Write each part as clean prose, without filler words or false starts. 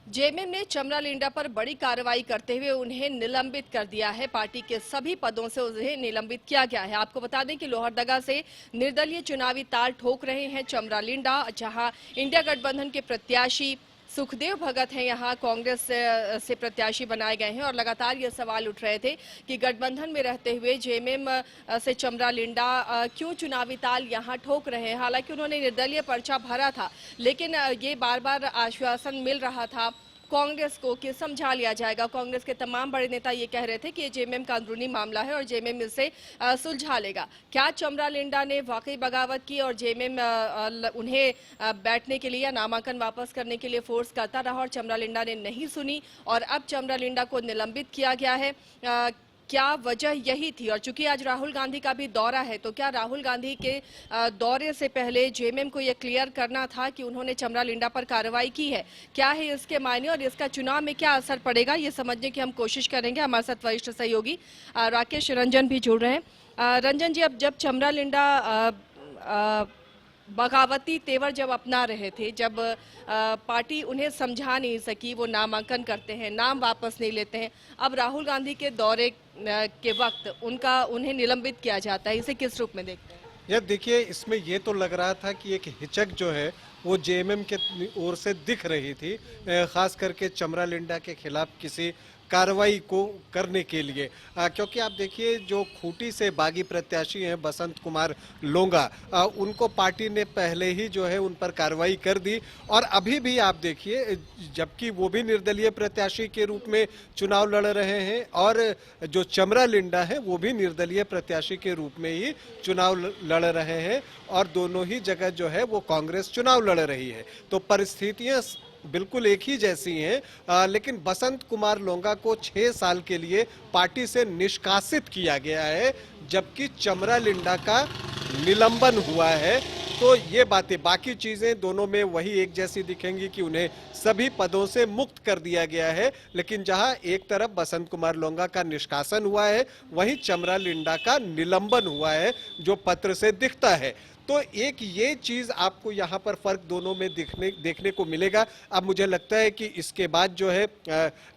JMM ने चमरा लिंडा पर बड़ी कार्रवाई करते हुए उन्हें निलंबित कर दिया है। पार्टी के सभी पदों से उन्हें निलंबित किया गया है। आपको बता दें कि लोहरदगा से निर्दलीय चुनावी ताल ठोक रहे हैं चमरा लिंडा, जहां इंडिया गठबंधन के प्रत्याशी सुखदेव भगत हैं, यहाँ कांग्रेस से प्रत्याशी बनाए गए हैं और लगातार ये सवाल उठ रहे थे कि गठबंधन में रहते हुए जेएमएम से चमरा लिंडा क्यों चुनावी ताल यहाँ ठोक रहे हैं। हालांकि उन्होंने निर्दलीय पर्चा भरा था, लेकिन ये बार बार आश्वासन मिल रहा था कांग्रेस को कि समझा लिया जाएगा। कांग्रेस के तमाम बड़े नेता ये कह रहे थे कि ये जेएमएम का अंदरूनी मामला है और जेएमएम इसे सुलझा लेगा। क्या चमरा लिंडा ने वाकई बगावत की और जेएमएम उन्हें बैठने के लिए या नामांकन वापस करने के लिए फोर्स करता रहा और चमरा लिंडा ने नहीं सुनी और अब चमरा लिंडा को निलंबित किया गया है? क्या वजह यही थी? और चूंकि आज राहुल गांधी का भी दौरा है, तो क्या राहुल गांधी के दौरे से पहले जेएमएम को यह क्लियर करना था कि उन्होंने चमरा लिंडा पर कार्रवाई की है? क्या है इसके मायने और इसका चुनाव में क्या असर पड़ेगा, ये समझने की हम कोशिश करेंगे। हमारे साथ वरिष्ठ सहयोगी राकेश रंजन भी जुड़ रहे हैं। रंजन जी, अब जब चमरा लिंडा बगावती तेवर जब अपना रहे थे, जब पार्टी उन्हें समझा नहीं सकी, वो नामांकन करते हैं, नाम वापस नहीं लेते हैं, अब राहुल गांधी के दौरे के वक्त उन्हें निलंबित किया जाता है, इसे किस रूप में देखते हैं? यार देखिए, इसमें ये तो लग रहा था कि एक हिचक जो है वो जेएमएम के ओर से दिख रही थी, खास करके चमरा लिंडा के खिलाफ किसी कार्रवाई को करने के लिए, क्योंकि आप देखिए जो खूंटी से बागी प्रत्याशी हैं बसंत कुमार लोंगा, उनको पार्टी ने पहले ही जो है उन पर कार्रवाई कर दी और अभी भी आप देखिए, जबकि वो भी निर्दलीय प्रत्याशी के रूप में चुनाव लड़ रहे हैं और जो चमरा लिंडा है वो भी निर्दलीय प्रत्याशी के रूप में ही चुनाव लड़ रहे हैं और दोनों ही जगह जो है वो कांग्रेस चुनाव लड़ रही है। तो परिस्थितियां बिल्कुल एक ही जैसी हैं, लेकिन बसंत कुमार लोंगा को 6 साल के लिए पार्टी से निष्कासित किया गया है, जबकि चमरा लिंडा का निलंबन हुआ है। तो ये बातें, बाकी चीजें दोनों में वही एक जैसी दिखेंगी कि उन्हें सभी पदों से मुक्त कर दिया गया है, लेकिन जहां एक तरफ बसंत कुमार लोंगा का निष्कासन हुआ है, वहीं चमरा लिंडा का निलंबन हुआ है, जो पत्र से दिखता है। तो एक ये चीज आपको यहाँ पर फर्क दोनों में देखने को मिलेगा। अब मुझे लगता है कि इसके बाद जो है,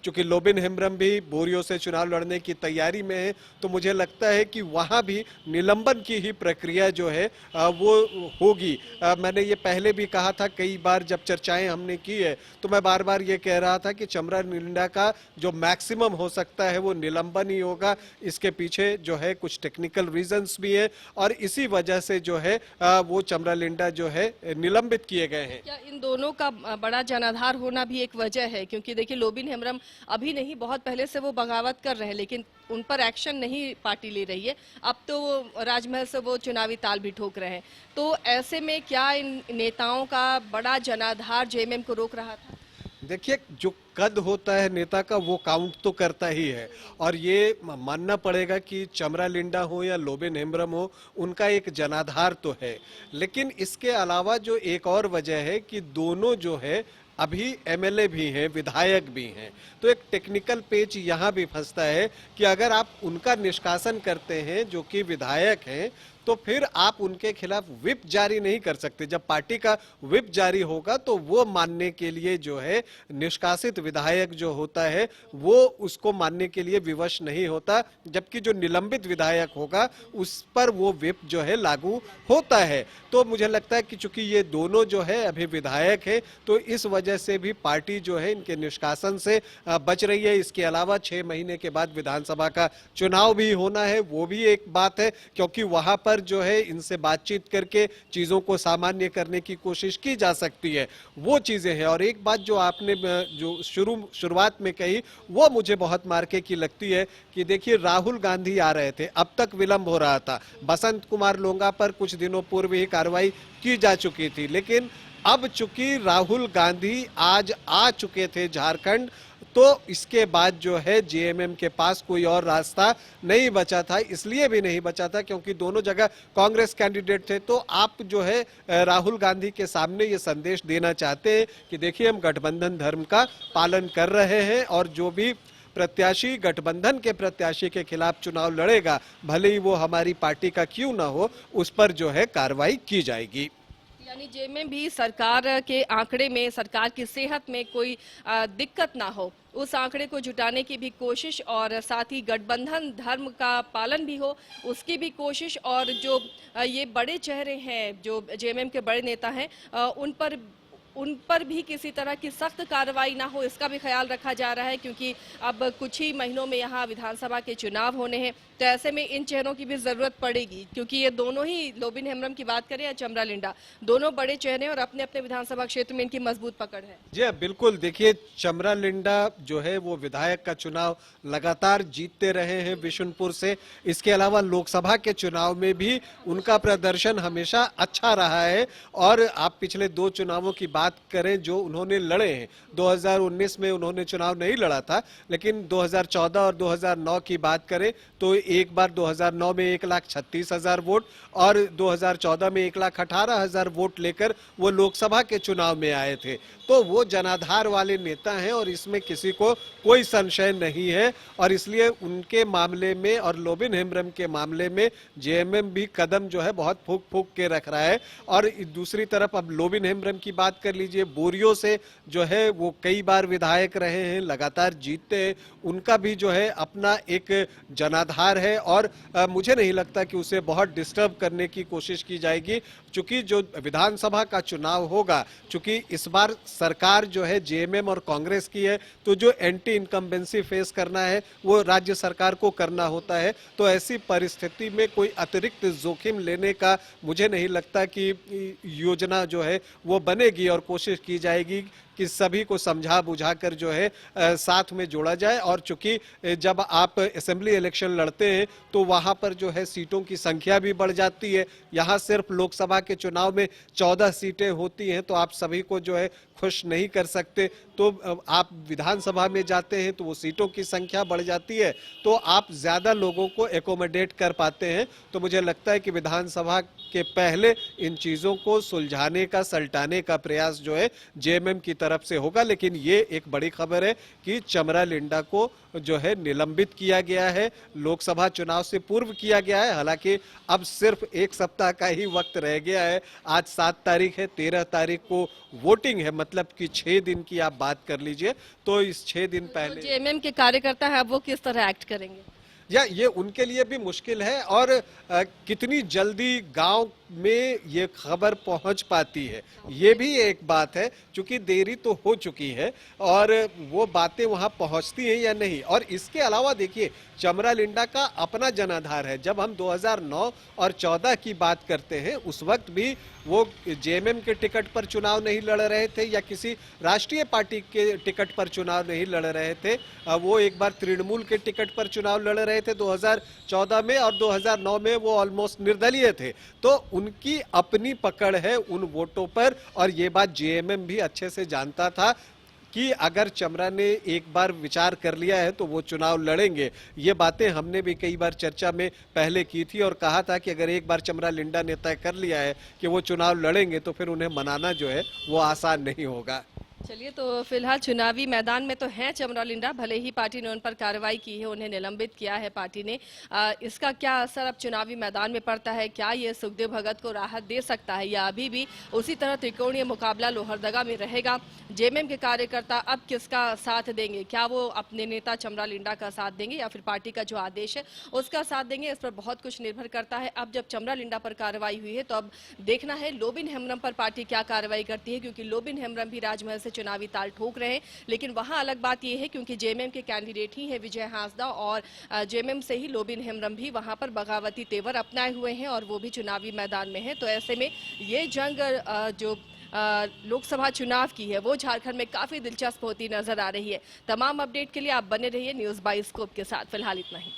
चूंकि लोबिन हेम्ब्रम भी बोरियो से चुनाव लड़ने की तैयारी में है, तो मुझे लगता है कि वहाँ भी निलंबन की ही प्रक्रिया जो है वो होगी। मैंने ये पहले भी कहा था, कई बार जब चर्चाएं हमने की है, तो मैं बार बार ये कह रहा था कि चमरा लिंडा का जो मैक्सिमम हो सकता है वो निलंबन ही होगा। इसके पीछे जो है कुछ टेक्निकल रीजंस भी है और इसी वजह से जो है वो चमरा लिंडा जो है निलंबित किए गए हैं। क्या इन दोनों का बड़ा जनाधार होना भी एक वजह है? क्योंकि देखिए, लोबिन हेम्ब्रम अभी नहीं, बहुत पहले से वो बगावत कर रहे हैं, लेकिन उन पर एक्शन नहीं पार्टी ले रही है। अब तो वो राजमहल से वो चुनावी ताल भी ठोक रहे हैं। तो ऐसे में क्या इन नेताओं का बड़ा जनाधार जेएमएम को रोक रहा था? देखिए, जो कद होता है नेता का वो काउंट तो करता ही है और ये मानना पड़ेगा कि चमरा लिंडा हो या लोबिन हेम्ब्रम हो, उनका एक जनाधार तो है। लेकिन इसके अलावा जो एक और वजह है कि दोनों जो है अभी एमएलए भी हैं, विधायक भी हैं, तो एक टेक्निकल पेच यहाँ भी फंसता है कि अगर आप उनका निष्कासन करते हैं जो कि विधायक हैं, तो फिर आप उनके खिलाफ व्हिप जारी नहीं कर सकते। जब पार्टी का व्हिप जारी होगा तो वो मानने के लिए जो है निष्कासित विधायक जो होता है वो उसको मानने के लिए विवश नहीं होता, जबकि जो निलंबित विधायक होगा उस पर वो व्हिप जो है लागू होता है। तो मुझे लगता है कि चूंकि ये दोनों जो है अभी विधायक है, तो इस वजह से भी पार्टी जो है इनके निष्कासन से बच रही है। इसके अलावा 6 महीने के बाद विधानसभा का चुनाव भी होना है, वो भी एक बात है, क्योंकि वहां पर जो है इनसे बातचीत करके चीजों को सामान्य करने की कोशिश की जा सकती है, वो चीजें हैं। और एक बात जो आपने जो शुरुआत में कही वो मुझे बहुत मार्के की लगती है कि देखिए, राहुल गांधी आ रहे थे, अब तक विलंब हो रहा था, बसंत कुमार लोंगा पर कुछ दिनों पूर्व ही कार्रवाई की जा चुकी थी, लेकिन अब चूंकि राहुल गांधी आज आ चुके थे झारखंड, तो इसके बाद जो है जेएमएम के पास कोई और रास्ता नहीं बचा था। इसलिए भी नहीं बचा था क्योंकि दोनों जगह कांग्रेस कैंडिडेट थे। तो आप जो है राहुल गांधी के सामने ये संदेश देना चाहते हैं कि देखिए, हम गठबंधन धर्म का पालन कर रहे हैं और जो भी प्रत्याशी गठबंधन के प्रत्याशी के खिलाफ चुनाव लड़ेगा, भले ही वो हमारी पार्टी का क्यों ना हो, उस पर जो है कार्रवाई की जाएगी। यानी जेएमएम भी सरकार के आंकड़े में, सरकार की सेहत में कोई दिक्कत ना हो, उस आंकड़े को जुटाने की भी कोशिश और साथ ही गठबंधन धर्म का पालन भी हो, उसकी भी कोशिश। और जो ये बड़े चेहरे हैं, जो जेएमएम के बड़े नेता हैं, उन पर भी किसी तरह की सख्त कार्रवाई ना हो, इसका भी ख्याल रखा जा रहा है, क्योंकि अब कुछ ही महीनों में यहाँ विधानसभा के चुनाव होने हैं। तो ऐसे में इन चेहरों की भी जरूरत पड़ेगी, क्योंकि ये दोनों ही, लोबिन हेम्ब्रम की बात करें या चमरा लिंडा, दोनों बड़े चेहरे और अपने अपने विधानसभा क्षेत्र में इनकी मजबूत पकड़ है। जी हाँ, बिल्कुल। देखिए, चमरा लिंडा जो है वो विधायक का चुनाव लगातार जीतते रहे हैं बिशुनपुर से। इसके अलावा लोकसभा के चुनाव में भी उनका प्रदर्शन हमेशा अच्छा रहा है। और आप पिछले 2 चुनावों की बात करें जो उन्होंने लड़े हैं, 2019 में उन्होंने चुनाव नहीं लड़ा था, लेकिन 2014 और 2009 की बात करें तो एक बार 2009 में 1,36,000 वोट और 2014 में 1,18,000 वोट लेकर वो लोकसभा के चुनाव में आए थे। तो वो जनाधार वाले नेता हैं और इसमें किसी को कोई संशय नहीं है। और इसलिए उनके मामले में और लोबिन हेम्ब्रम के मामले में जेएमएम भी कदम जो है बहुत फूक फूक के रख रहा है। और दूसरी तरफ अब लोबिन हेम्ब्रम की बात कर लीजिए, बोरियो से जो है वो कई बार विधायक रहे हैं, लगातार जीतते हैं, उनका भी जो है अपना एक जनाधार है। और मुझे नहीं लगता कि उसे बहुत डिस्टर्ब करने की कोशिश की जाएगी, चूंकि जो विधानसभा का चुनाव होगा, चूंकि इस बार सरकार जो है जेएमएम और कांग्रेस की है, तो जो एंटी इनकम्बेंसी फेस करना है वो राज्य सरकार को करना होता है। तो ऐसी परिस्थिति में कोई अतिरिक्त जोखिम लेने का मुझे नहीं लगता कि योजना जो है वो बनेगी और कोशिश की जाएगी कि सभी को समझा बुझा कर जो है साथ में जोड़ा जाए। और चूंकि जब आप असेंबली इलेक्शन लड़ते हैं तो वहां पर जो है सीटों की संख्या भी बढ़ जाती है। यहाँ सिर्फ लोकसभा के चुनाव में 14 सीटें होती हैं, तो आप सभी को जो है खुश नहीं कर सकते। तो आप विधानसभा में जाते हैं तो वो सीटों की संख्या बढ़ जाती है, तो आप ज्यादा लोगों को एकोमोडेट कर पाते हैं। तो मुझे लगता है कि विधानसभा के पहले इन चीजों को सुलझाने का, सल्टाने का प्रयास जो है जेएमएम की तरफ से होगा। लेकिन ये एक बड़ी खबर है कि चमरा लिंडा को जो है निलंबित किया गया है, लोकसभा चुनाव से पूर्व किया गया है। हालांकि अब सिर्फ 1 सप्ताह का ही वक्त रह गया है। आज 7 तारीख है, 13 तारीख को वोटिंग है, मतलब कि 6 दिन की आप बात कर लीजिए। तो इस 6 दिन पहले जेएमएम के कार्यकर्ता है, अब वो किस तरह एक्ट करेंगे, या ये उनके लिए भी मुश्किल है। और कितनी जल्दी गांव में ये खबर पहुंच पाती है, ये भी एक बात है, क्योंकि देरी तो हो चुकी है और वो बातें वहां पहुंचती हैं या नहीं। और इसके अलावा देखिए, चमरा लिंडा का अपना जनाधार है। जब हम 2009 और 14 की बात करते हैं, उस वक्त भी वो जेएमएम के टिकट पर चुनाव नहीं लड़ रहे थे या किसी राष्ट्रीय पार्टी के टिकट पर चुनाव नहीं लड़ रहे थे। वो एक बार तृणमूल के टिकट पर चुनाव लड़ रहे थे 2014 में, और 2009 में वो ऑलमोस्ट निर्दलीय थे। तो उनकी अपनी पकड़ है उन वोटों पर। और ये बात जेएमएम भी अच्छे से जानता था कि अगर चमरा ने एक बार विचार कर लिया है तो वो चुनाव लड़ेंगे। ये बातें हमने भी कई बार चर्चा में पहले की थी और कहा था कि अगर एक बार चमरा लिंडा ने तय कर लिया है कि वो चुनाव लड़ेंगे तो फिर उन्हें मनाना जो है वो आसान नहीं होगा। चलिए, तो फिलहाल चुनावी मैदान में तो हैं चमरा लिंडा, भले ही पार्टी ने उन पर कार्रवाई की है, उन्हें निलंबित किया है पार्टी ने। इसका क्या असर अब चुनावी मैदान में पड़ता है, क्या ये सुखदेव भगत को राहत दे सकता है, या अभी भी उसी तरह त्रिकोणीय मुकाबला लोहरदगा में रहेगा? जेएमएम के कार्यकर्ता अब किसका साथ देंगे, क्या वो अपने नेता चमरा लिंडा का साथ देंगे या फिर पार्टी का जो आदेश है उसका साथ देंगे? इस पर बहुत कुछ निर्भर करता है। अब जब चमरा लिंडा पर कार्रवाई हुई है तो अब देखना है लोबिन हेम्ब्रम पर पार्टी क्या कार्रवाई करती है, क्योंकि लोबिन हेम्ब्रम भी राजमहल से चुनावी ताल ठोक रहे हैं। लेकिन वहां अलग बात यह है क्योंकि जेएमएम के कैंडिडेट ही है विजय हांसदा, और जेएमएम से ही लोबिन हेम्ब्रम भी वहां पर बगावती तेवर अपनाए हुए हैं और वो भी चुनावी मैदान में है। तो ऐसे में ये जंग जो लोकसभा चुनाव की है वो झारखंड में काफी दिलचस्प होती नजर आ रही है। तमाम अपडेट के लिए आप बने रहिए न्यूज़ बाइस्कोप के साथ। फिलहाल इतना ही।